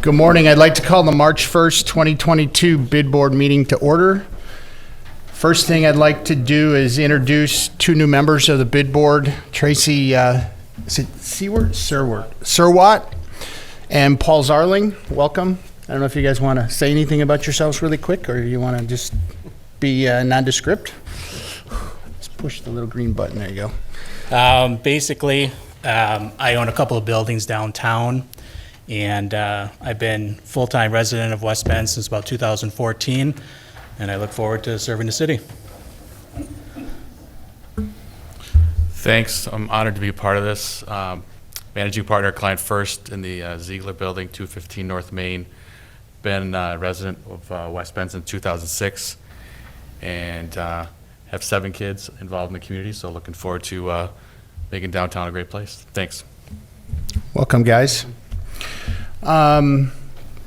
Good morning. I'd like to call the March 1st, 2022 bid board meeting to order. First thing I'd like to do is introduce two new members of the bid board, Tracy Surwatt and Paul Zarling. Welcome. I don't know if you guys want to say anything about yourselves really quick, or you want to just be nondescript. Let's push the little green button. There you go. Basically, I own a couple of buildings downtown, and I've been full-time resident of West Bend since about 2014, and I look forward to serving the city. Thanks. I'm honored to be a part of this. Managing partner, client first in the Ziegler Building, 215 North Main. Been a resident of West Bend since 2006, and have 7 kids involved in the community, so looking forward to making downtown a great place. Thanks. Welcome, guys.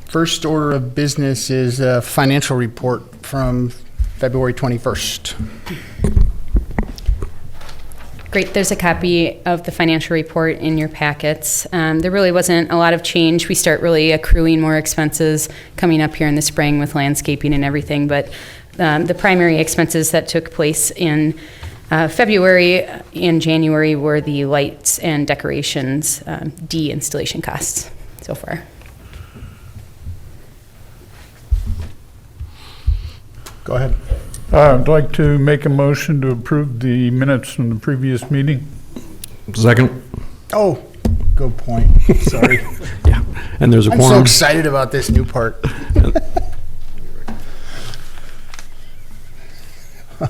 First order of business is a financial report from February 21st. Great, there's a copy of the financial report in your packets. There really wasn't a lot of change. We start really accruing more expenses coming up here in the spring with landscaping and everything, but the primary expenses that took place in February and January were the lights and decorations, de-installation costs so far. Go ahead. I'd like to make a motion to approve the minutes from the previous meeting. Second. Oh, good point. Sorry. Yeah, and there's a I'm quorum. so excited about this new part.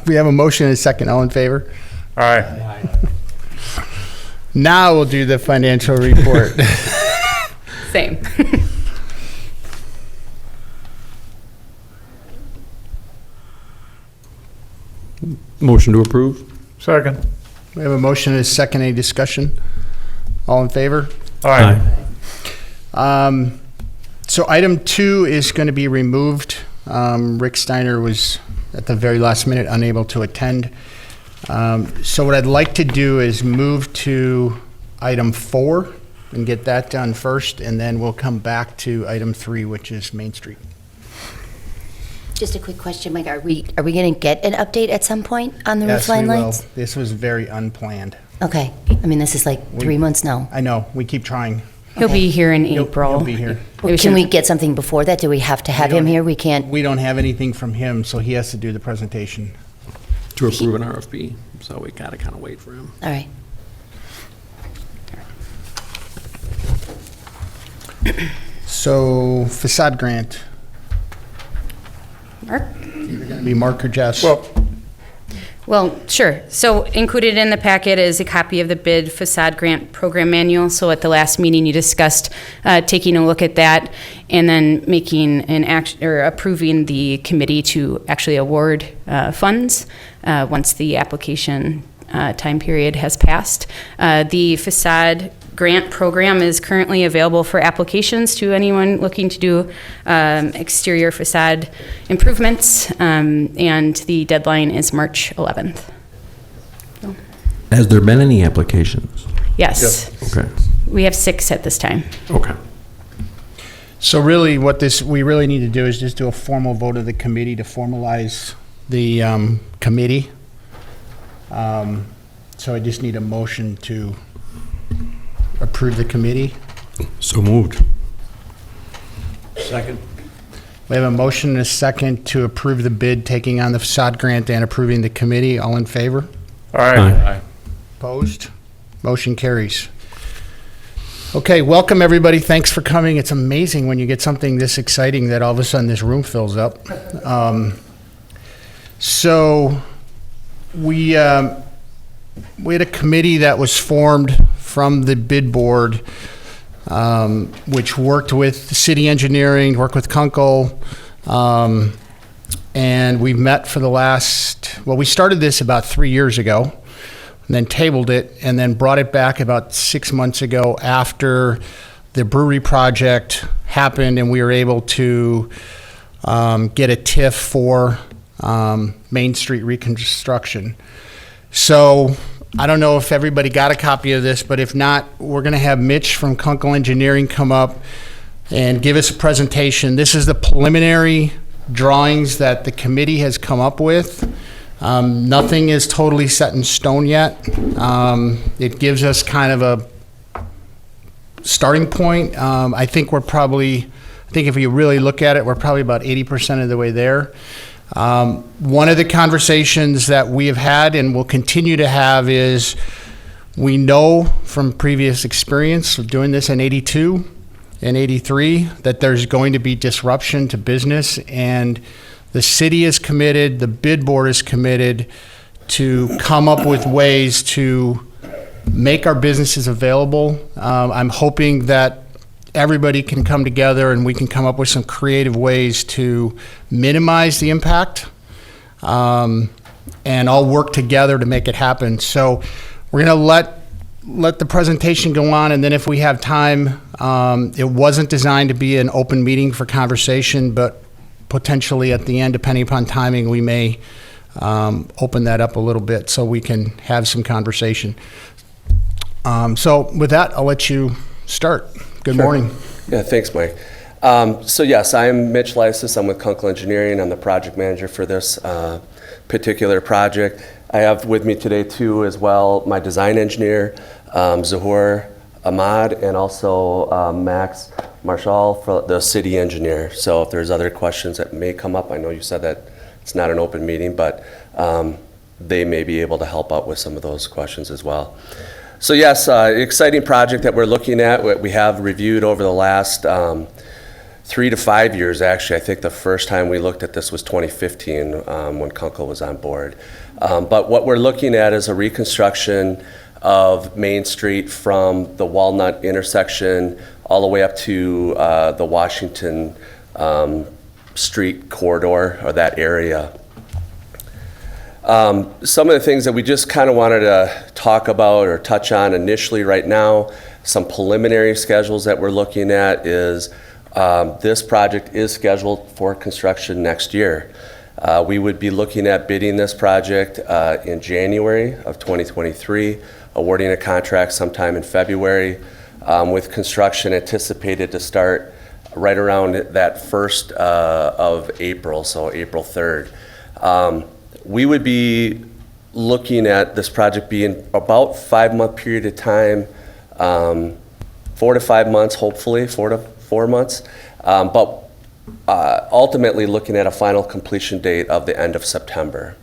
We have a motion and a second. All in favor? Aye. Now we'll do the financial report. Same. Motion to approve. Second. We have a motion and a second. Any discussion? All in favor? Aye. So item 2 is going to be removed. Rick Steiner was at the very last minute unable to attend. So what I'd like to do is move to item 4 and get that done first, and then we'll come back to item 3, which is Main Street. Just a quick question, Mike. Are we going to get an update at some point on the Yes, roof line we will. lights? This was very unplanned. Okay. I mean, this is like 3 months now. I know, we keep trying. He'll be here in He'll- April. He'll be here. Maybe Can we should- get something before that? Do we have to have him here? We can't. We don't have anything from him, so he has to do the presentation. To approve an RFP, so we gotta kind of wait for him. All right. So facade grant, Mark? be Mark or Jess? Well, sure. So included in the packet is a copy of the bid facade grant program manual. So at the last meeting, you discussed taking a look at that and then making an action or approving the committee to actually award funds once the application time period has passed. The facade grant program is currently available for applications to anyone looking to do exterior facade improvements, and the deadline is March 11th. Has there been any applications? Yes. Okay, We have 6 at this time. okay. So really, what we really need to do is just do a formal vote of the committee to formalize the committee. So I just need a motion to approve the committee. So moved. Second. We have a motion and a second to approve the bid, taking on the facade grant and approving the committee. All in favor? Aye. Opposed? Motion carries. Okay, welcome everybody. Thanks for coming. It's amazing when you get something this exciting that all of a sudden this room fills up. So we had a committee that was formed from the bid board, which worked with the city engineering, worked with Kunkel, and we met for the we started this about 3 years ago, and then tabled it, and then brought it back about 6 months ago after the brewery project happened, and we were able to get a TIF for Main Street reconstruction. So I don't know if everybody got a copy of this, but if not, we're going to have Mitch from Kunkel Engineering come up and give us a presentation. This is the preliminary drawings that the committee has come up with. Nothing is totally set in stone yet. It gives us kind of a starting point. I think if you really look at it, we're probably about 80% of the way there. One of the conversations that we have had and will continue to have is, we know from previous experience of doing this in 82 and 83 that there's going to be disruption to business, and the city is committed, the bid board is committed to come up with ways to make our businesses available. I'm hoping that everybody can come together and we can come up with some creative ways to minimize the impact, and all work together to make it happen. So we're going to let the presentation go on, and then if we have time, it wasn't designed to be an open meeting for conversation, but potentially at the end, depending upon timing, we may open that up a little bit so we can have some conversation. So with that, I'll let you start. Good morning. Yeah, thanks, Mike. So yes, I'm Mitch Lysis. I'm with Kunkel Engineering. I'm the project manager for this particular project. I have with me today too as well my design engineer, Zahur Ahmad, and also Max Marshall, for the city engineer. So if there's other questions that may come up, I know you said that it's not an open meeting, but they may be able to help out with some of those questions as well. So yes, exciting project that we're looking at. We have reviewed over the last 3 to 5 years, actually. I think the first time we looked at this was 2015 when Kunkel was on board. But what we're looking at is a reconstruction of Main Street from the Walnut intersection all the way up to the Washington Street corridor, or that area. Some of the things that we just kind of wanted to talk about or touch on initially right now, some preliminary schedules that we're looking at is this project is scheduled for construction next year. We would be looking at bidding this project in January of 2023, awarding a contract sometime in February, with construction anticipated to start right around that 1st of April, so April 3rd. We would be looking at this project being about 5-month period of time, 4 to 5 months, hopefully 4 to 4 months, but ultimately looking at a final completion date of the end of September.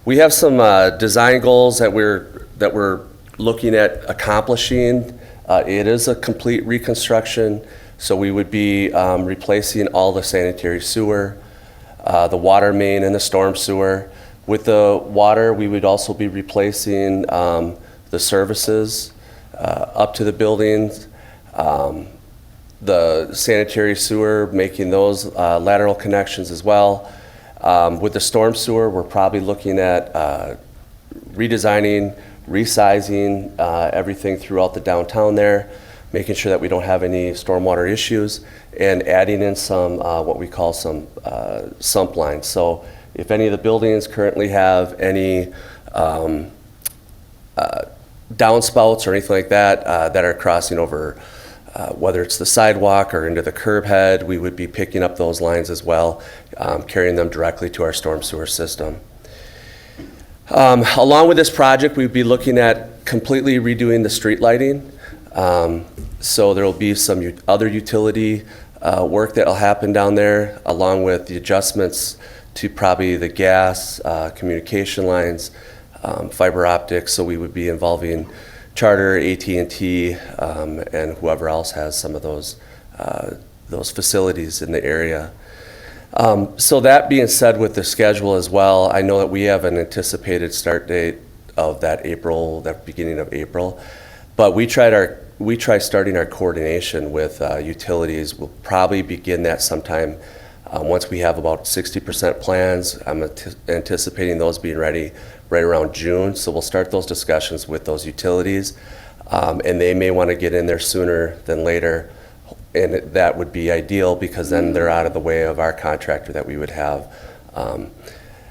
We have some design goals that we're looking at accomplishing. It is a complete reconstruction, so we would be replacing all the sanitary sewer, the water main and the storm sewer. With the water, we would also be replacing the services up to the buildings, the sanitary sewer, making those lateral connections as well. With the storm sewer, we're probably looking at redesigning, resizing everything throughout the downtown there, making sure that we don't have any stormwater issues, and adding in some what we call some sump lines. So if any of the buildings currently have any downspouts or anything like that that are crossing over, whether it's the sidewalk or into the curb head, we would be picking up those lines as well, carrying them directly to our storm sewer system. Along with this project, we'd be looking at completely redoing the street lighting. So there will be some other utility work that will happen down there, along with the adjustments to probably the gas, communication lines, fiber optics. So we would be involving Charter, AT&T, and whoever else has some of those facilities in the area. So that being said, with the schedule as well, I know that we have an anticipated start date of that beginning of April, but we try starting our coordination with utilities. We'll probably begin that sometime once we have about 60% plans. I'm anticipating those being ready right around June, so we'll start those discussions with those utilities, and they may want to get in there sooner than later, and that would be ideal because then they're out of the way of our contractor that we would have.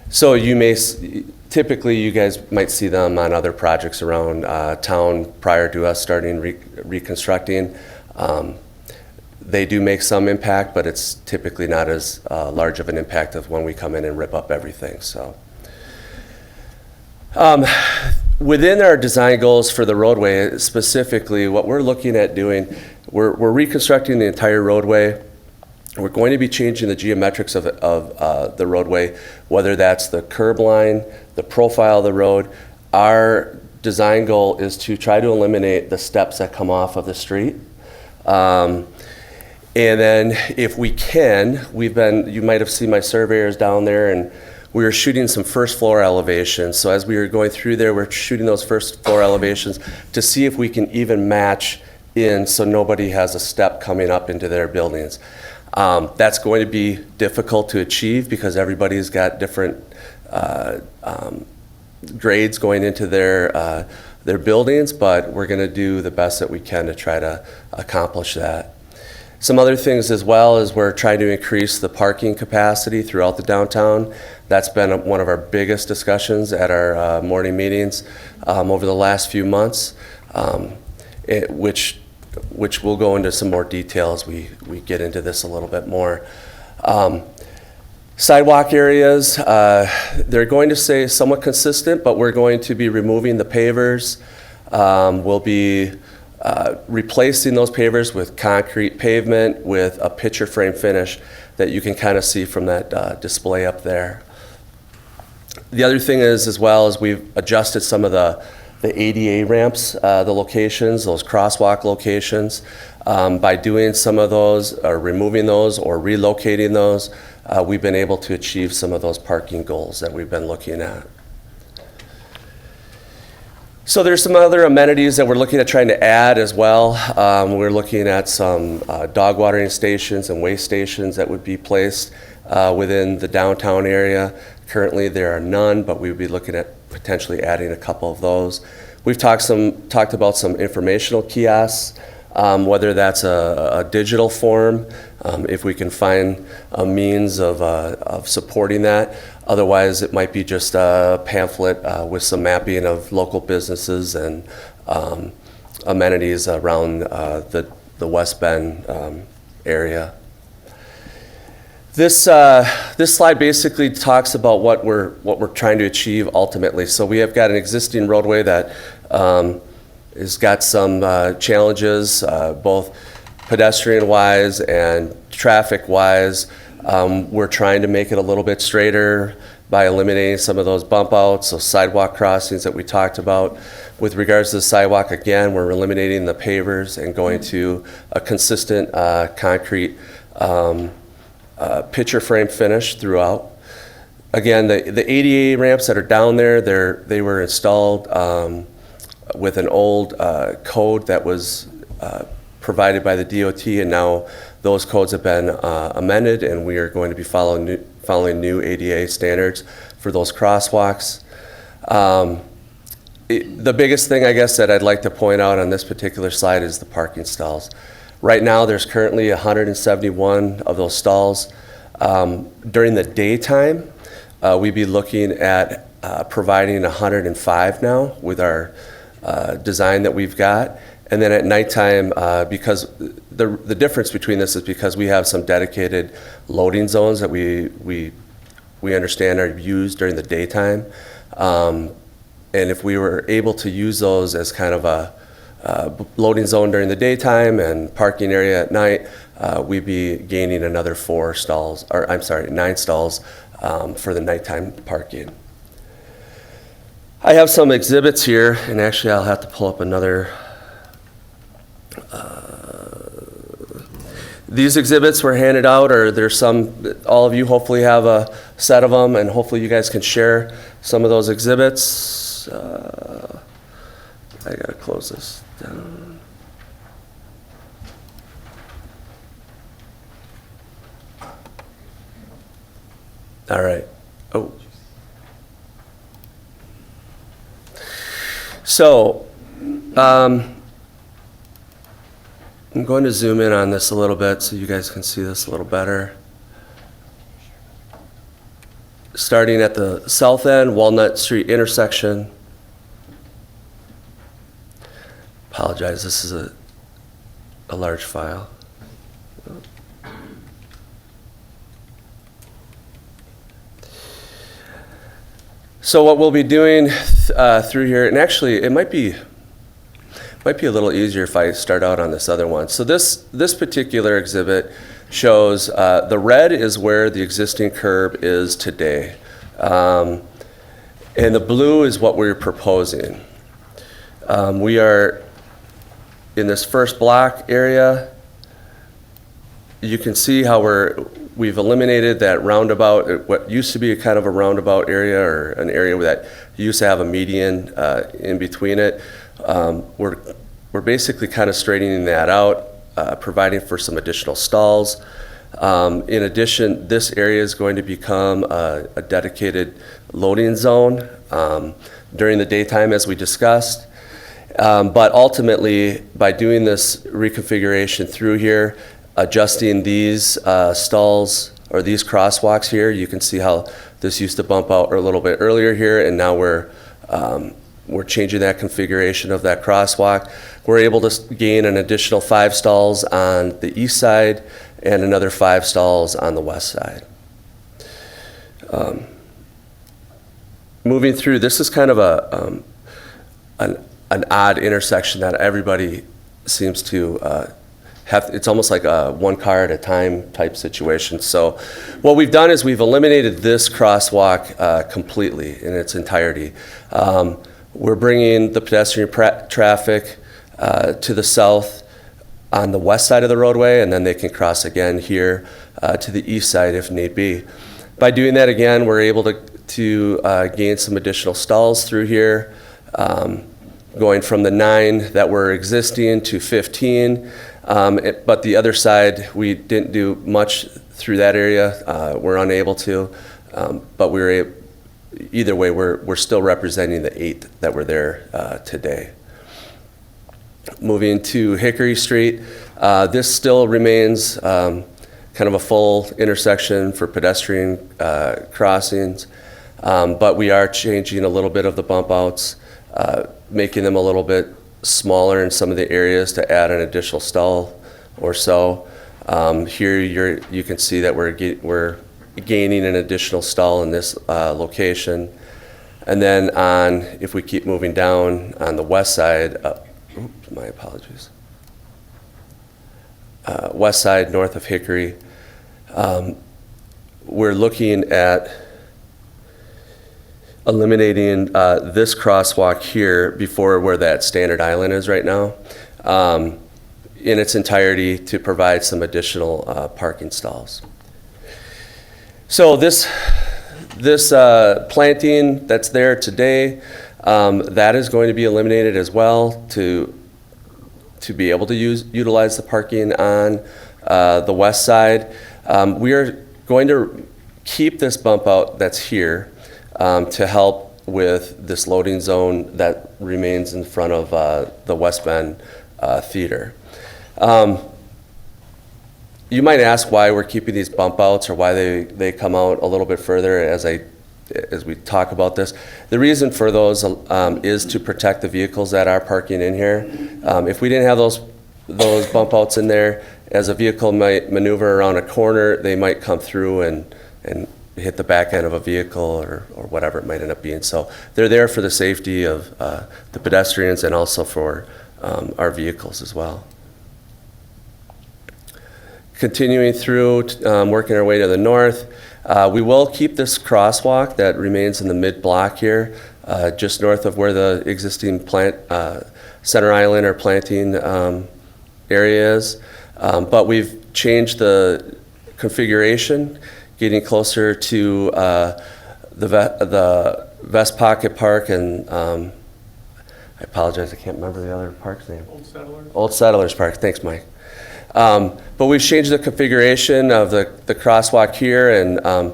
So typically you guys might see them on other projects around town prior to us starting reconstructing. They do make some impact, but it's typically not as large of an impact as when we come in and rip up everything, so. Within our design goals for the roadway, specifically, what we're looking at doing, we're reconstructing the entire roadway. We're going to be changing the geometrics of the roadway, whether that's the curb line, the profile of the road. Our design goal is to try to eliminate the steps that come off of the street. And then if we can, you might have seen my surveyors down there, and we were shooting some first floor elevations. So as we were going through there, we're shooting those first floor elevations to see if we can even match in so nobody has a step coming up into their buildings. That's going to be difficult to achieve because everybody's got different grades going into their buildings, but we're going to do the best that we can to try to accomplish that. Some other things as well is we're trying to increase the parking capacity throughout the downtown. That's been one of our biggest discussions at our morning meetings over the last few months, which we'll go into some more detail as we get into this a little bit more. Sidewalk areas, they're going to stay somewhat consistent, but we're going to be removing the pavers. We'll be replacing those pavers with concrete pavement with a picture frame finish that you can kind of see from that display up there. The other thing is, as well, is we've adjusted some of the ADA ramps, the locations, those crosswalk locations. By doing some of those, or removing those, or relocating those, we've been able to achieve some of those parking goals that we've been looking at. So there's some other amenities that we're looking at trying to add as well. We're looking at some dog watering stations and waste stations that would be placed within the downtown area. Currently there are none, but we would be looking at potentially adding a couple of those. We've talked about some informational kiosks, whether that's a digital form, if we can find a means of supporting that. Otherwise, it might be just a pamphlet with some mapping of local businesses and amenities around the West Bend area. This slide basically talks about what we're trying to achieve ultimately. So we have got an existing roadway that has got some challenges, both pedestrian-wise and traffic-wise. We're trying to make it a little bit straighter by eliminating some of those bump outs, those sidewalk crossings that we talked about. With regards to the sidewalk, again, we're eliminating the pavers and going to a consistent concrete picture frame finish throughout. Again, the ADA ramps that are down there, they were installed with an old code that was provided by the DOT, and now those codes have been amended, and we are going to be following new ADA standards for those crosswalks. The biggest thing, I guess, that I'd like to point out on this particular slide is the parking stalls. Right now, there's currently 171 of those stalls. During the daytime, we'd be looking at providing 105 now with our design that we've got. And then at nighttime, because the difference between this is because we have some dedicated loading zones that we understand are used during the daytime. And if we were able to use those as kind of a loading zone during the daytime and parking area at night, we'd be gaining another 9 stalls for the nighttime parking. I have some exhibits here, and actually I'll have to pull up another. These exhibits were handed out, or there's some, all of you hopefully have a set of them, and hopefully you guys can share some of those exhibits. I gotta close this down. All right. Oh. So, I'm going to zoom in on this a little bit so you guys can see this a little better. Starting at the south end, Walnut Street intersection. Apologize, this is a large file. So what we'll be doing through here, and actually it might be a little easier if I start out on this other one. So this particular exhibit shows the red is where the existing curb is today. And the blue is what we're proposing. We are in this first block area. You can see how we've eliminated that roundabout, what used to be a kind of a roundabout area, or an area that used to have a median in between it. We're basically kind of straightening that out, providing for some additional stalls. In addition, this area is going to become a dedicated loading zone during the daytime, as we discussed. But ultimately, by doing this reconfiguration through here, adjusting these stalls or these crosswalks here, you can see how this used to bump out a little bit earlier here, and now we're changing that configuration of that crosswalk. We're able to gain an additional 5 stalls on the east side and another 5 stalls on the west side. Moving through, this is kind of an odd intersection that everybody seems to have. It's almost like a one car at a time type situation. So what we've done is we've eliminated this crosswalk completely in its entirety. We're bringing the pedestrian traffic to the south on the west side of the roadway, and then they can cross again here to the east side if need be. By doing that again, we're able to gain some additional stalls through here, going from the 9 that were existing to 15. But the other side, we didn't do much through that area. We're unable to, but we were able. Either way, we're still representing the 8 that were there today. Moving to Hickory Street, this still remains kind of a full intersection for pedestrian crossings, but we are changing a little bit of the bump outs, making them a little bit smaller in some of the areas to add an additional stall or so. Here you can see that we're gaining an additional stall in this location. And then if we keep moving down on the west side, my apologies. West side, north of Hickory, we're looking at eliminating this crosswalk here before where that standard island is right now in its entirety to provide some additional parking stalls. So this planting that's there today, that is going to be eliminated as well to be able to utilize the parking on the west side. We are going to keep this bump out that's here to help with this loading zone that remains in front of the West Bend Theater. You might ask why we're keeping these bump outs or why they come out a little bit further as we talk about this. The reason for those is to protect the vehicles that are parking in here. If we didn't have those bump outs in there, as a vehicle might maneuver around a corner, they might come through and hit the back end of a vehicle or whatever it might end up being. So they're there for the safety of the pedestrians and also for our vehicles as well. Continuing through, working our way to the north, we will keep this crosswalk that remains in the mid-block here, just north of where the existing center island or planting area is. But we've changed the configuration, getting closer to the Vest Pocket Park and I apologize, I can't remember the other park's name. Old Settlers Park. Thanks, Mike. But we've changed the configuration of the crosswalk here and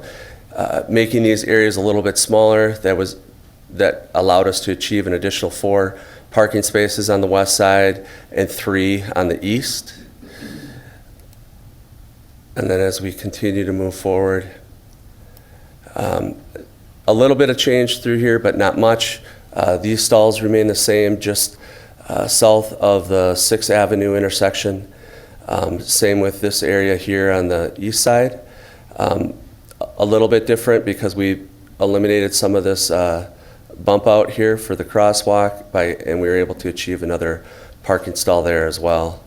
making these areas a little bit smaller. That allowed us to achieve an additional 4 parking spaces on the west side and 3 on the east. And then as we continue to move forward, a little bit of change through here, but not much. These stalls remain the same, just south of the 6th Avenue intersection. Same with this area here on the east side. A little bit different because we eliminated some of this bump out here for the crosswalk and we were able to achieve another parking stall there as well.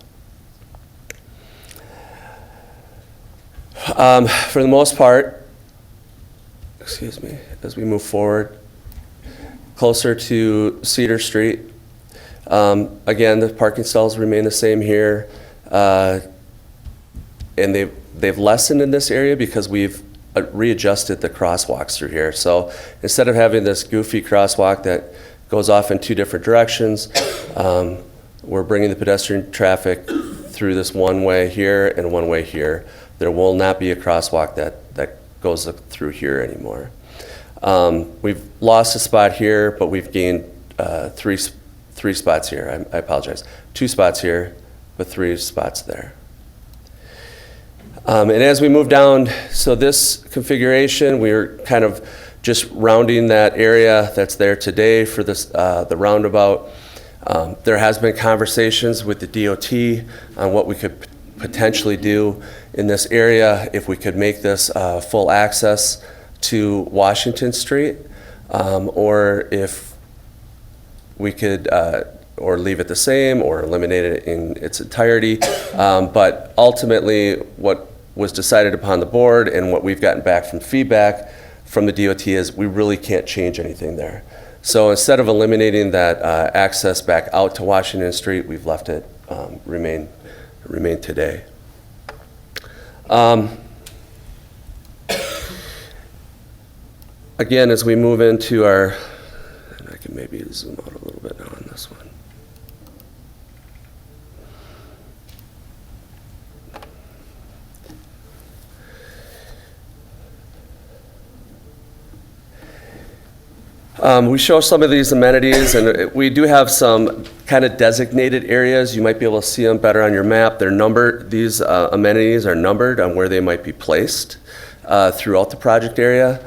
For the most part, excuse me, as we move forward, closer to Cedar Street, again, the parking stalls remain the same here, and they've lessened in this area because we've readjusted the crosswalks through here. So instead of having this goofy crosswalk that goes off in two different directions, we're bringing the pedestrian traffic through this one way here and one way here. There will not be a crosswalk that goes through here anymore. We've lost a spot here, but we've gained three spots here. I apologize. 2 spots here, but 3 spots there. And as we move down, so this configuration, we're kind of just rounding that area that's there today for this, the roundabout. There has been conversations with the DOT on what we could potentially do in this area if we could make this full access to Washington Street, or if we could or leave it the same or eliminate it in its entirety. But ultimately, what was decided upon the board and what we've gotten back from feedback from the DOT is we really can't change anything there. So instead of eliminating that access back out to Washington Street, we've left it remain today. Again, as we move into our, and I can maybe zoom out a little bit now on this one. We show some of these amenities, and we do have some kind of designated areas. You might be able to see them better on your map. They're numbered. These amenities are numbered on where they might be placed throughout the project area.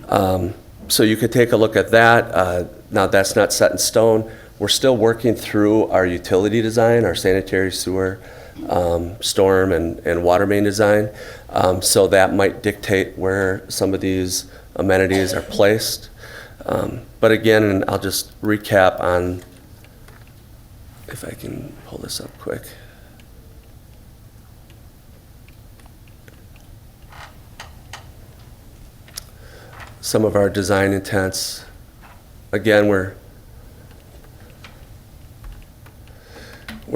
So you could take a look at that. Now, that's not set in stone. We're still working through our utility design, our sanitary sewer, storm, and water main design. So that might dictate where some of these amenities are placed. But again, and I'll just recap on, if I can pull this up quick. Some of our design intents. Again, we're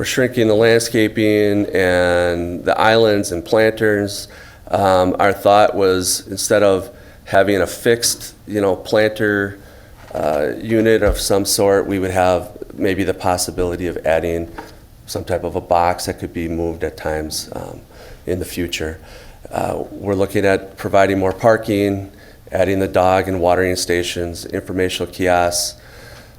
shrinking the landscaping and the islands and planters. Our thought was, instead of having a fixed, planter unit of some sort, we would have maybe the possibility of adding some type of a box that could be moved at times in the future. We're looking at providing more parking, adding the dog and watering stations, informational kiosks,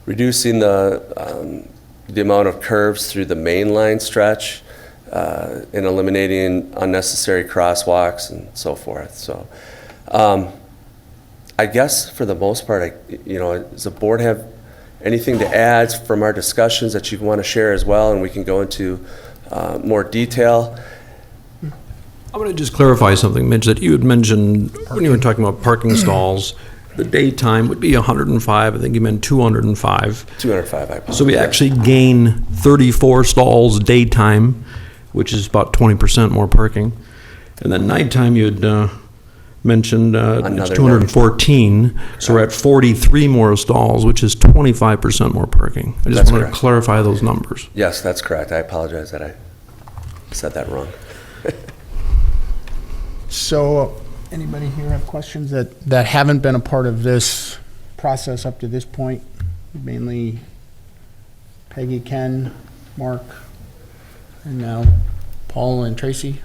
reducing the amount of curves through the main line stretch, and eliminating unnecessary crosswalks and so forth. So I guess for the most part, does the board have anything to add from our discussions that you want to share as well, and we can go into more detail? I want to just clarify something, Mitch, that you had mentioned when you were talking about parking stalls. The daytime would be 105. I think you meant 205. 205, I apologize. So we actually gain 34 stalls daytime, which is about 20% more parking. And then nighttime, you had mentioned it's Another 214. So we're at 43 more stalls, which is 25% more parking. I just That's want correct. to clarify those numbers. Yes, that's correct. I apologize that I said that wrong. So, anybody here have questions that haven't been a part of this process up to this point? Mainly Peggy, Ken, Mark, and now Paul and Tracy?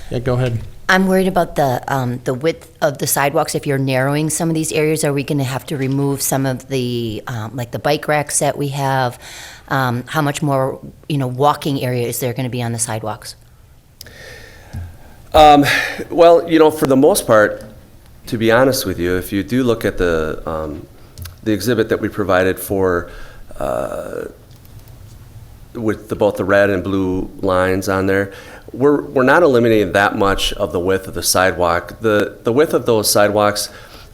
Yeah, go ahead. I'm worried about the width of the sidewalks. If you're narrowing some of these areas, are we going to have to remove some of the, like the bike racks that we have? How much more, walking area is there going to be on the sidewalks? Well, for the most part, to be honest with you, if you do look at the exhibit that we provided for with both the red and blue lines on there, we're not eliminating that much of the width of the sidewalk. The width of those sidewalks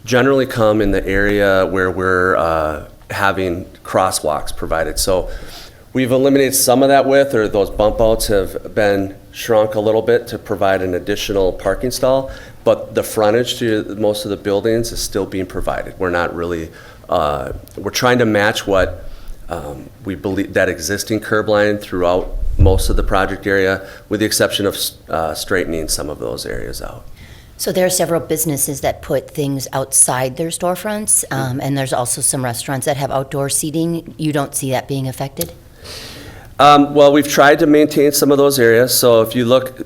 generally come in the area where we're having crosswalks provided. So we've eliminated some of that width, or those bump outs have been shrunk a little bit to provide an additional parking stall, but the frontage to most of the buildings is still being provided. We're not really, we're trying to match what we believe, that existing curb line throughout most of the project area, with the exception of straightening some of those areas out. So there are several businesses that put things outside their storefronts, and there's also some restaurants that have outdoor seating. You don't see that being affected? Well, we've tried to maintain some of those areas. So if you look,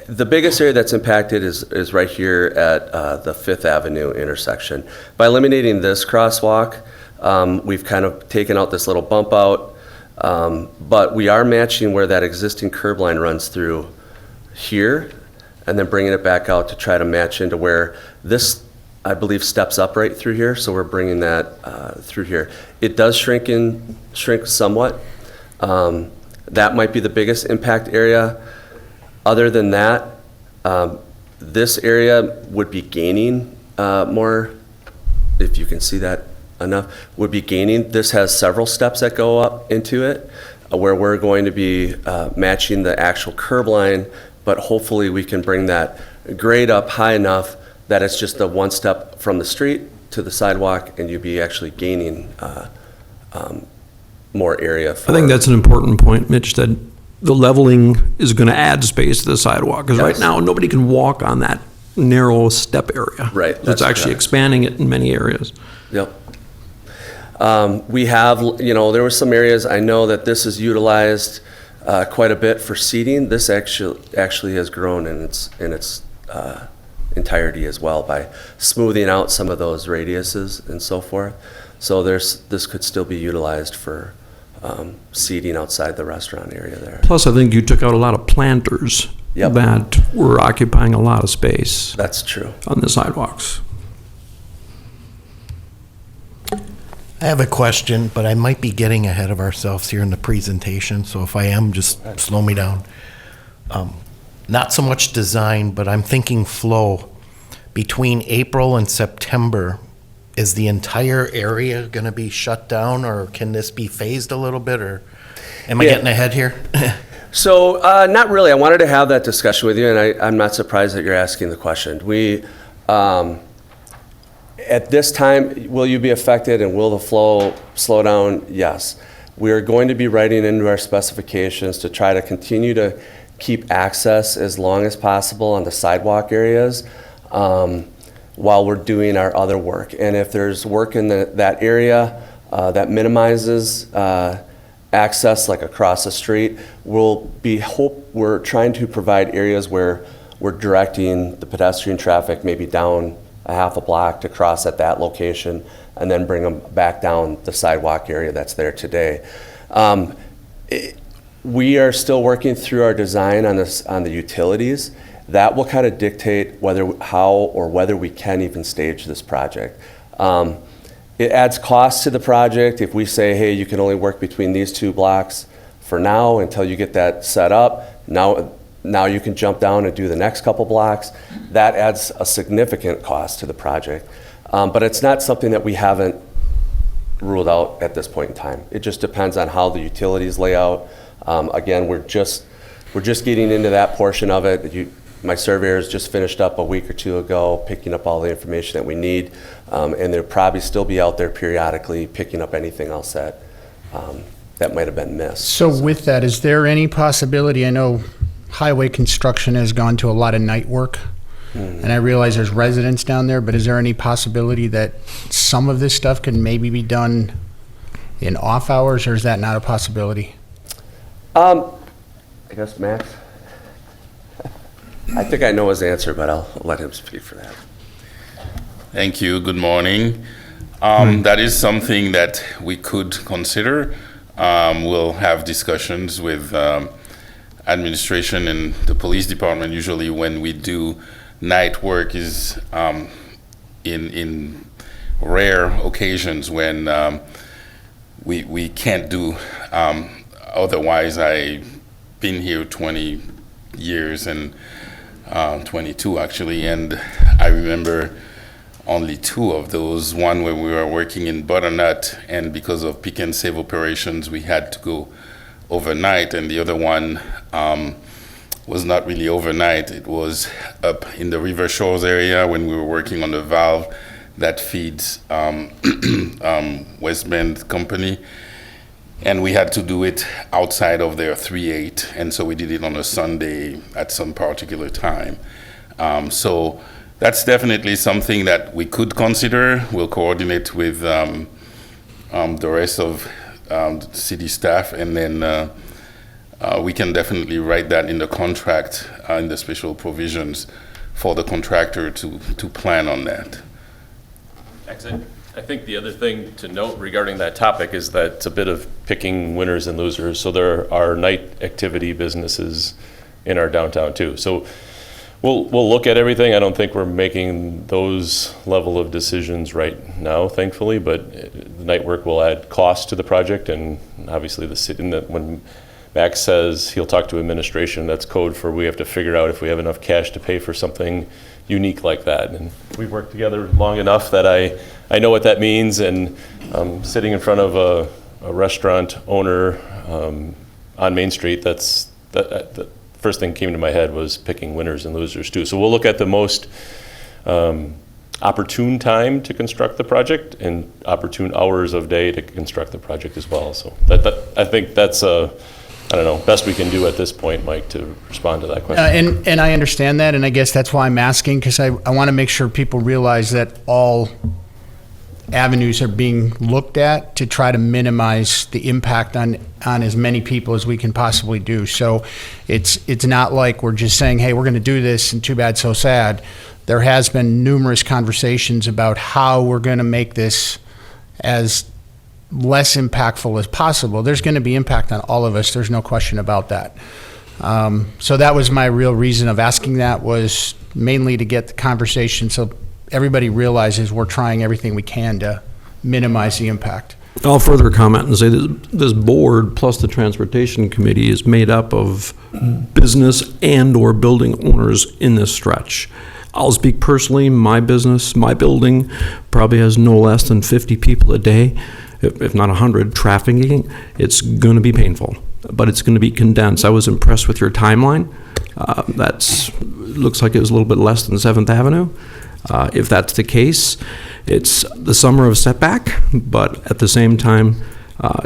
the biggest area that's impacted is right here at the Fifth Avenue intersection. By eliminating this crosswalk, we've kind of taken out this little bump out, but we are matching where that existing curb line runs through here, and then bringing it back out to try to match into where this, I believe, steps up right through here. So we're bringing that through here. It does shrink somewhat. That might be the biggest impact area. Other than that, this area would be gaining more, if you can see that enough, would be gaining. This has several steps that go up into it, where we're going to be matching the actual curb line, but hopefully we can bring that grade up high enough that it's just the one step from the street to the sidewalk, and you'd be actually gaining more area. I think that's an important point, Mitch, that the leveling is going to add space to the sidewalk, because right Yes. now, nobody can walk on that narrow step area. Right, So that's it's actually correct. expanding it in many areas. Yep. We have, there were some areas, I know that this is utilized quite a bit for seating. This actually has grown in its entirety as well by smoothing out some of those radiuses and so forth. So this could still be utilized for seating outside the restaurant area there. Plus, I think you took out a lot of planters Yep. that were occupying a lot of space That's true. on the sidewalks. I have a question, but I might be getting ahead of ourselves here in the presentation, so if I am, just slow me down. Not so much design, but I'm thinking flow. Between April and September, is the entire area going to be shut down, or can this be phased a little bit, or am I Yeah. getting ahead here? So, not really. I wanted to have that discussion with you, and I'm not surprised that you're asking the question. We, at this time, will you be affected and will the flow slow down? Yes. We are going to be writing into our specifications to try to continue to keep access as long as possible on the sidewalk areas while we're doing our other work. And if there's work in that area that minimizes access, like across the street, we're trying to provide areas where we're directing the pedestrian traffic maybe down a half a block to cross at that location, and then bring them back down the sidewalk area that's there today. We are still working through our design on the utilities. That will kind of dictate whether we can even stage this project. It adds cost to the project if we say, hey, you can only work between these two blocks for now until you get that set up. Now you can jump down and do the next couple blocks. That adds a significant cost to the project. But it's not something that we haven't ruled out at this point in time. It just depends on how the utilities lay out. Again, we're just getting into that portion of it. My surveyors just finished up a week or two ago, picking up all the information that we need, and they'll probably still be out there periodically picking up anything else that might have been missed. So with that, is there any possibility, I know highway construction has gone to a lot of night work, and I realize there's residents down there, but is there any possibility that some of this stuff can maybe be done in off hours, or is that not a possibility? I guess Max? I think I know his answer, but I'll let him speak for that. Thank you. Good morning. That is something that we could consider. We'll have discussions with administration and the police department. Usually when we do night work is in rare occasions when we can't do. Otherwise, I've been here 20 years and 22 actually, and I remember only 2 of those. One where we were working in Butternut, and because of pick and save operations, we had to go overnight, and the other one was not really overnight. It was up in the River Shores area when we were working on the valve that feeds West Bend Company. And we had to do it outside of their 3/8, and so we did it on a Sunday at some particular time. So that's definitely something that we could consider. We'll coordinate with the rest of city staff, and then we can definitely write that in the contract, in the special provisions for the contractor to plan on that. I think the other thing to note regarding that topic is that it's a bit of picking winners and losers. So there are night activity businesses in our downtown too. So we'll look at everything. I don't think we're making those level of decisions right now, thankfully, but the night work will add cost to the project, and obviously the city, when Max says he'll talk to administration, that's code for we have to figure out if we have enough cash to pay for something unique like that. And we've worked together long enough that I know what that means, and sitting in front of a restaurant owner on Main Street, the first thing came to my head was picking winners and losers too. So we'll look at the most opportune time to construct the project and opportune hours of day to construct the project as well. So I think that's best we can do at this point, Mike, to respond to that question. And I understand that, and I guess that's why I'm asking, because I want to make sure people realize that all avenues are being looked at to try to minimize the impact on as many people as we can possibly do. So it's not like we're just saying, hey, we're going to do this and too bad, so sad. There has been numerous conversations about how we're going to make this as less impactful as possible. There's going to be impact on all of us. There's no question about that. So that was my real reason of asking that, was mainly to get the conversation so everybody realizes we're trying everything we can to minimize the impact. I'll further comment and say that this board plus the transportation committee is made up of business and or building owners in this stretch. I'll speak personally, my business, my building probably has no less than 50 people a day, if not 100, trafficking. It's going to be painful, but it's going to be condensed. I was impressed with your timeline. Looks like it was a little bit less than 7th Avenue. If that's the case, it's the summer of setback, but at the same time,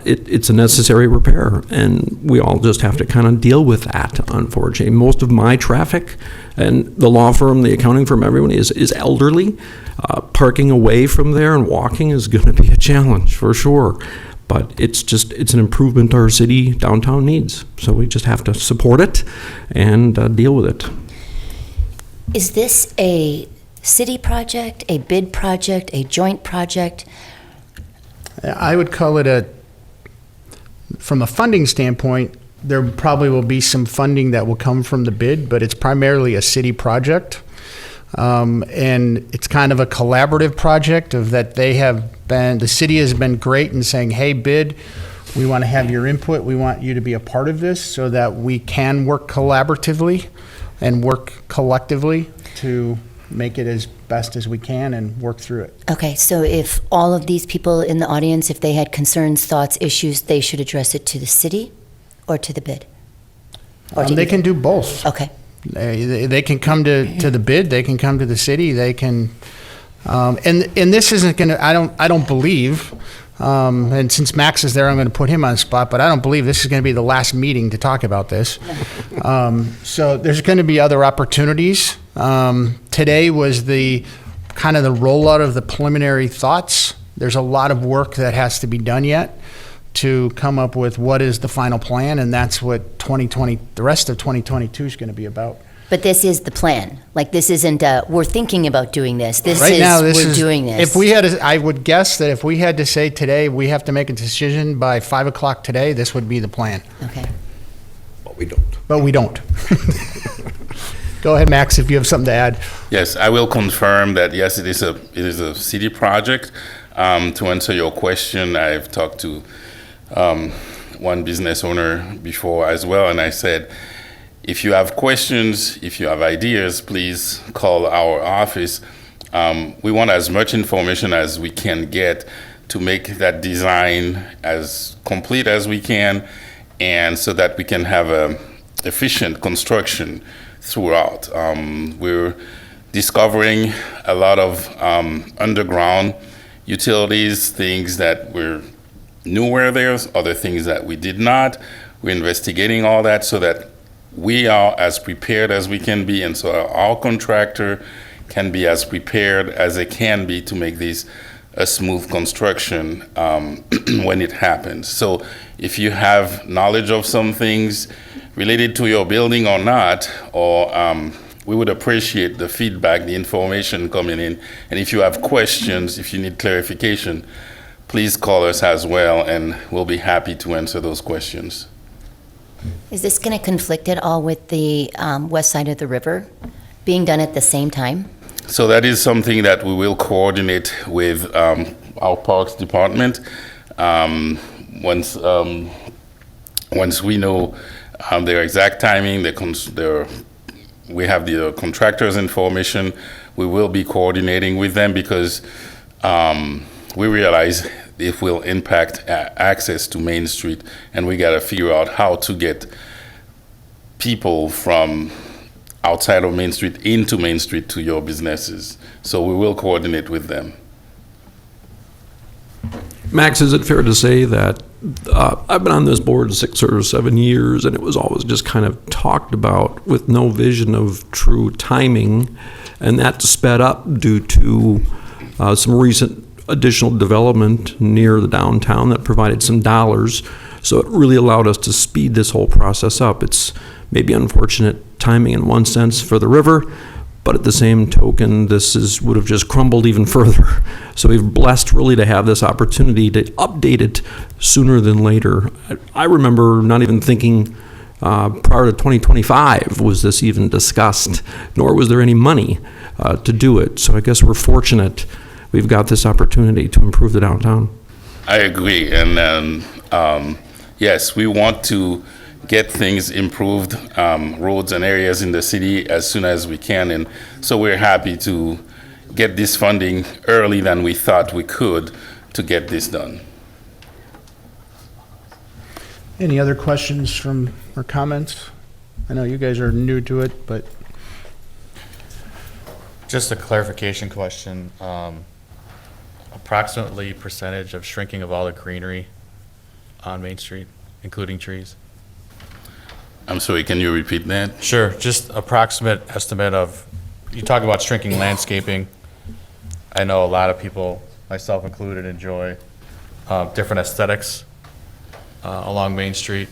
it's a necessary repair, and we all just have to kind of deal with that, unfortunately. Most of my traffic, and the law firm, the accounting firm, everyone is elderly. Parking away from there and walking is going to be a challenge for sure, but it's an improvement our city downtown needs. So we just have to support it and deal with it. Is this a city project, a bid project, a joint project? I would call it from a funding standpoint, there probably will be some funding that will come from the bid, but it's primarily a city project. And it's kind of a collaborative project of that the city has been great in saying, hey, bid, we want to have your input. We want you to be a part of this so that we can work collaboratively and work collectively to make it as best as we can and work through it. Okay, so if all of these people in the audience, if they had concerns, thoughts, issues, they should address it to the city or to the bid? Or They can do both. Okay. They can come to the bid. They can come to the city. They can, and this isn't going to. I don't believe. And since Max is there, I'm going to put him on the spot. But I don't believe this is going to be the last meeting to talk about this. So there's going to be other opportunities. Today was the kind of the rollout of the preliminary thoughts. There's a lot of work that has to be done yet to come up with what is the final plan, and that's what the rest of 2022 is going to be about. But this is the plan. Like, this isn't we're thinking about doing this. We're doing this. If we had, I would guess that if we had to say today we have to make a decision by 5 o'clock today, this would be the plan. Okay. But we don't. Go ahead, Max, if you have something to add. Yes, I will confirm that, yes, it is a city project. To answer your question, I've talked to one business owner before as well, and I said, if you have questions, if you have ideas, please call our office. We want as much information as we can get to make that design as complete as we can, and so that we can have a efficient construction throughout. We're discovering a lot of underground utilities, things that we knew were there, other things that we did not. We're investigating all that so that we are as prepared as we can be, and so our contractor can be as prepared as they can be to make this a smooth construction when it happens. So if you have knowledge of some things related to your building or not, or we would appreciate the feedback, the information coming in. And if you have questions, if you need clarification, please call us as well, and we'll be happy to answer those questions. Is this going to conflict at all with the west side of the river being done at the same time? So that is something that we will coordinate with our Parks Department. Once we know their exact timing, we have the contractor's information, we will be coordinating with them, because we realize it will impact access to Main Street, and we got to figure out how to get people from outside of Main Street into Main Street to your businesses. So we will coordinate with them. Max, is it fair to say that I've been on this board 6 or 7 years, and it was always just kind of talked about with no vision of true timing, and that sped up due to some recent additional development near the downtown that provided some dollars. So it really allowed us to speed this whole process up. It's maybe unfortunate timing in one sense for the river, but at the same token, would have just crumbled even further. So we've blessed really to have this opportunity to update it sooner than later. I remember not even thinking prior to 2025 was this even discussed, nor was there any money to do it. So I guess we're fortunate we've got this opportunity to improve the downtown. I agree, and yes, we want to get things improved, roads and areas in the city as soon as we can, and so we're happy to get this funding early than we thought we could to get this done. Any other questions or comments? I know you guys are new to it, but Just a clarification question. Approximately percentage of shrinking of all the greenery on Main Street, including trees? I'm sorry, can you repeat that? Sure, just approximate estimate of, you talk about shrinking landscaping. I know a lot of people, myself included, enjoy different aesthetics along Main Street.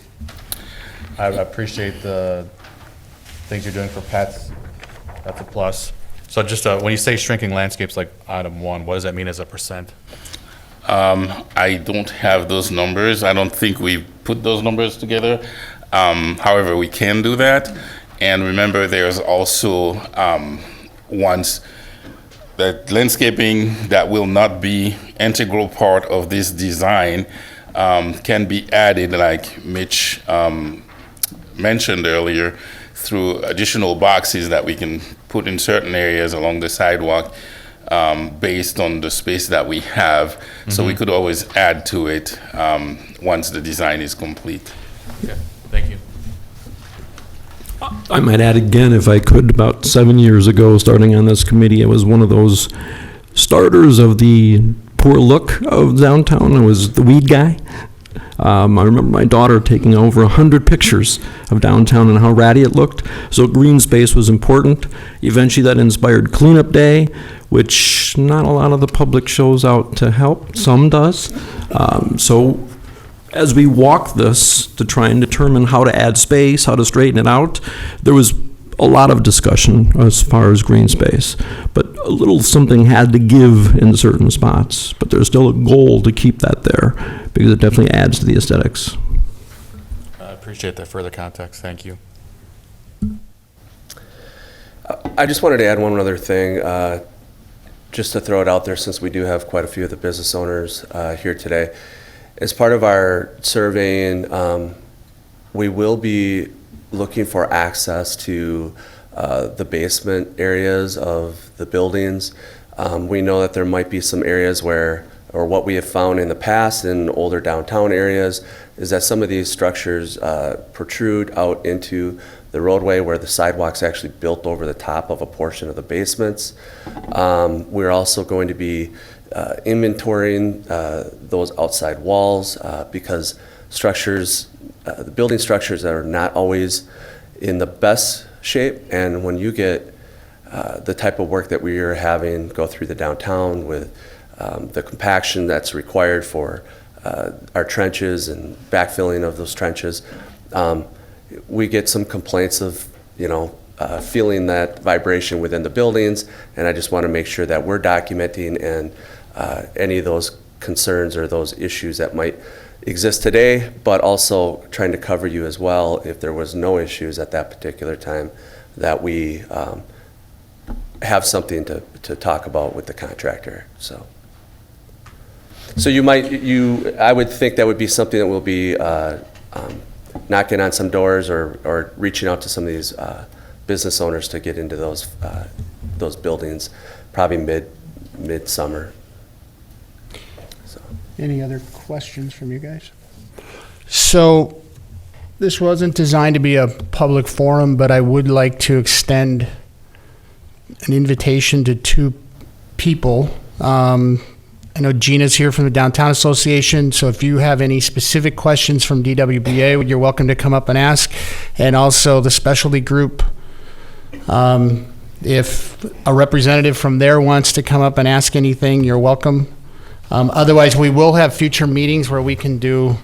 I appreciate the things you're doing for pets. That's a plus. So just when you say shrinking landscapes, like item 1, what does that mean as a percent? I don't have those numbers. I don't think we put those numbers together. However, we can do that. And remember, there's also once that landscaping that will not be integral part of this design can be added, like Mitch mentioned earlier, through additional boxes that we can put in certain areas along the sidewalk based on the space that we have. Mm-hmm. So we could always add to it once the design is complete. Okay, thank you. I might add again, if I could, about 7 years ago, starting on this committee, I was one of those starters of the poor look of downtown. I was the weed guy. I remember my daughter taking over 100 pictures of downtown and how ratty it looked. So green space was important. Eventually that inspired Cleanup Day, which not a lot of the public shows out to help. Some does. So as we walked this to try and determine how to add space, how to straighten it out, there was a lot of discussion as far as green space, but a little something had to give in certain spots, but there's still a goal to keep that there because it definitely adds to the aesthetics. I appreciate that further context. Thank you. I just wanted to add one other thing, just to throw it out there since we do have quite a few of the business owners here today. As part of our surveying, we will be looking for access to the basement areas of the buildings. We know that there might be some areas where, or what we have found in the past in older downtown areas, is that some of these structures protrude out into the roadway where the sidewalk's actually built over the top of a portion of the basements. We're also going to be inventorying those outside walls because structures, the building structures are not always in the best shape, and when you get the type of work that we are having go through the downtown with the compaction that's required for our trenches and backfilling of those trenches, we get some complaints of, feeling that vibration within the buildings, and I just want to make sure that we're documenting and any of those concerns or those issues that might exist today, but also trying to cover you as well if there was no issues at that particular time, that we have something to talk about with the contractor. So I would think that would be something that will be knocking on some doors or reaching out to some of these business owners to get into those buildings, probably midsummer. So. Any other questions from you guys? So this wasn't designed to be a public forum, but I would like to extend an invitation to two people. I know Gina's here from the Downtown Association, so if you have any specific questions from DWBA, you're welcome to come up and ask. And also the specialty group, if a representative from there wants to come up and ask anything, you're welcome. Otherwise, we will have future meetings where we can do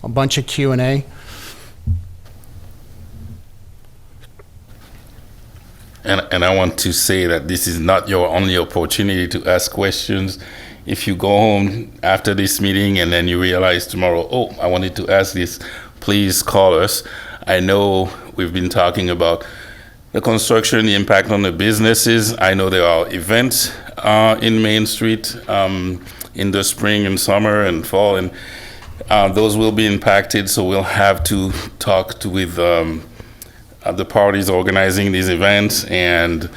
a bunch of Q&A. And I want to say that this is not your only opportunity to ask questions. If you go home after this meeting and then you realize tomorrow, oh, I wanted to ask this, please call us. I know we've been talking about the construction, the impact on the businesses. I know there are events in Main Street in the spring and summer and fall, and those will be impacted, so we'll have to talk with the parties organizing these events, and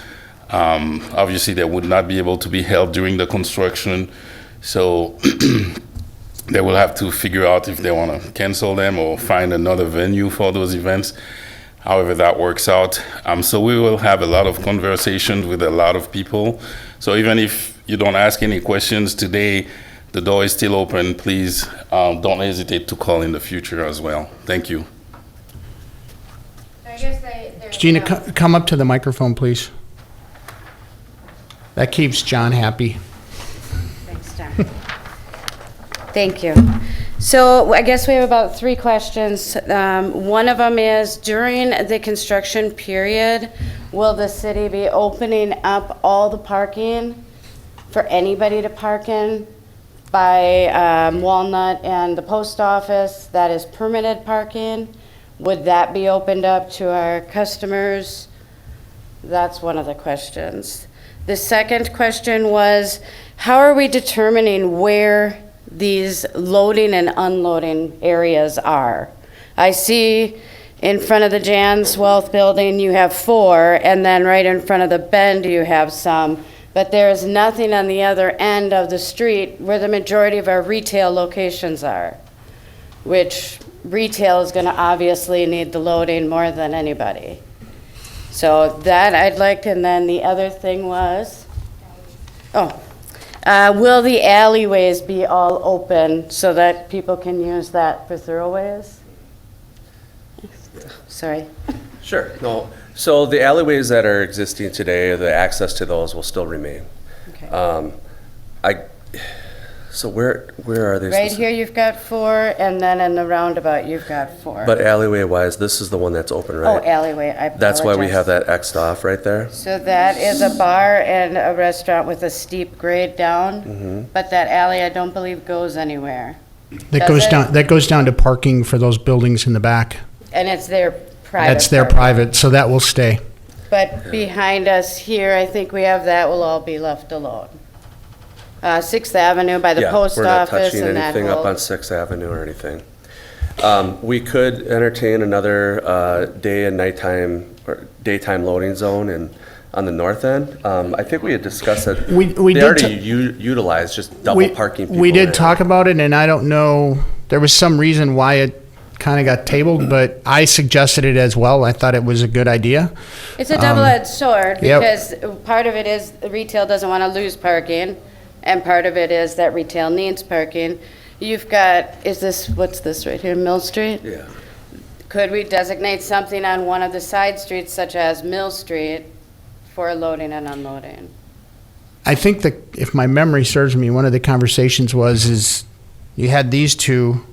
obviously they would not be able to be held during the construction, so they will have to figure out if they want to cancel them or find another venue for those events, however that works out. So we will have a lot of conversations with a lot of people. So even if you don't ask any questions today, the door is still open. Please don't hesitate to call in the future as well. Thank you. Gina, come up to the microphone, please. That keeps John happy. Thanks, John. Thank you. So I guess we have about 3 questions. One of them is, during the construction period, will the city be opening up all the parking for anybody to park in by Walnut and the post office that is permitted parking? Would that be opened up to our customers? That's one of the questions. The second question was, how are we determining where these loading and unloading areas are? I see in front of the Jan's Wealth Building you have 4, and then right in front of the Bend you have some, but there is nothing on the other end of the street where the majority of our retail locations are, which retail is going to obviously need the loading more than anybody. So that I'd like, and then the other thing was, will the alleyways be all open so that people can use that for throwaways? Sorry. Sure. No. So the alleyways that are existing today, the access to those will still remain. Okay. So where are they? Right here you've got 4, and then in the roundabout you've got 4. But alleyway-wise, this is the one that's open, right? Oh, alleyway, I apologize. That's why we have that X'd off right there? So that is a bar and a restaurant with a steep grade down, but that alley I don't believe goes anywhere. That goes down to parking for those buildings in the back. And it's their private. That's their parking. private, so that will stay. But behind us here, I think we have that will all be left alone. 6th Avenue by the post we're not office touching and that anything up whole. on 6th Avenue or anything. We could entertain another day and nighttime or daytime loading zone, and on the north end. I think we had discussed that. We They did already ta- utilize just double parking people. We did in. talk about it, and I don't know, there was some reason why it kind of got tabled, but I suggested it as well. I thought it was a good idea. It's a double-edged sword, yep. because part of it is retail doesn't want to lose parking, and part of it is that retail needs parking. You've got, what's this right here, Mill Street? Yeah. Could we designate something on one of the side streets, such as Mill Street, for loading and unloading? I think that, if my memory serves me, one of the conversations is you had these two,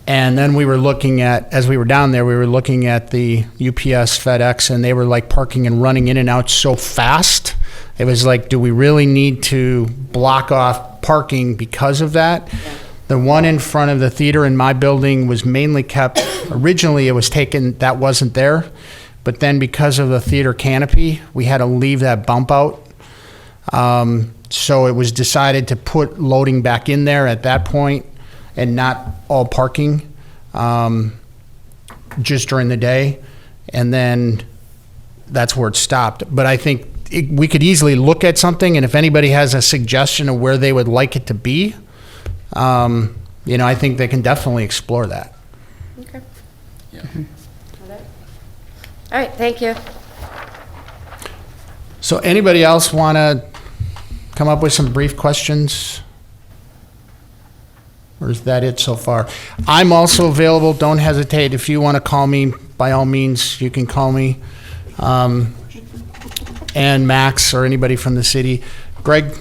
and then we were looking at, as we were down there, we were looking at the UPS, FedEx, and they were like parking and running in and out so fast. It was like, do we really need to block off parking because of that? Yeah. The one in front of the theater in my building was mainly kept, originally it was taken, that wasn't there. But then because of the theater canopy, we had to leave that bump out. So it was decided to put loading back in there at that point and not all parking, just during the day. And then that's where it stopped. But I think we could easily look at something, and if anybody has a suggestion of where they would like it to be, I think they can definitely explore that. Okay. Yeah. All right, thank you. So anybody else want to come up with some brief questions? Or is that it so far? I'm also available. Don't hesitate. If you want to call me, by all means, you can call me. And Max or anybody from the city. Greg?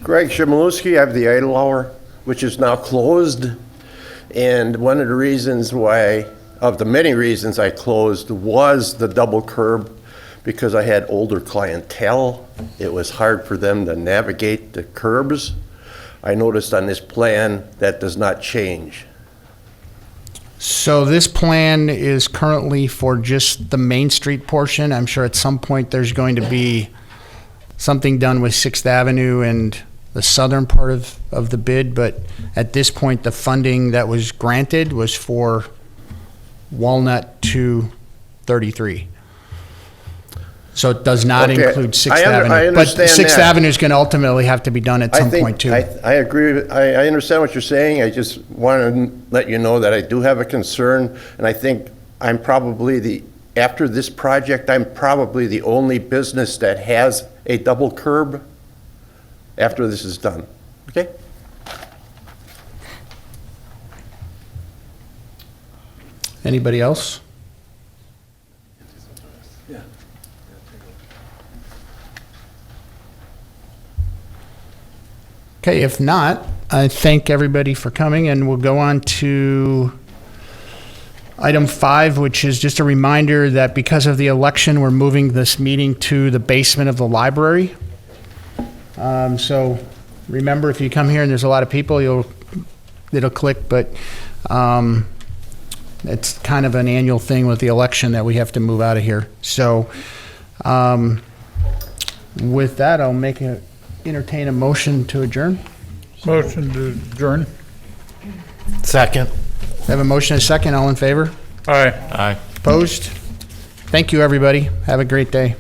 Greg Shimolewski, I have the Idle Hour, which is now closed. And one of the reasons why, of the many reasons I closed, was the double curb, because I had older clientele. It was hard for them to navigate the curbs. I noticed on this plan that does not change. So this plan is currently for just the Main Street portion. I'm sure at some point there's going to be something done with 6th Avenue and the southern part of the bid, but at this point, the funding that was granted was for Walnut to 33. So it does not Okay. include 6th I Avenue. But understand 6th that. Avenue is going to ultimately have to be done at some point too. I agree. I understand what you're saying. I just want to let you know that I do have a concern, and I think I'm probably after this project, I'm probably the only business that has a double curb after this is done. Okay? Anybody else? Okay, if not, I thank everybody for coming, and we'll go on to item 5, which is just a reminder that because of the election, we're moving this meeting to the basement of the library. So remember, if you come here and there's a lot of people, it'll click, but it's kind of an annual thing with the election that we have to move out of here. So with that, I'll entertain a motion to adjourn. Motion to adjourn. Second. I have a motion and a second. All in favor? Aye. Aye. Opposed? Thank you, everybody. Have a great day.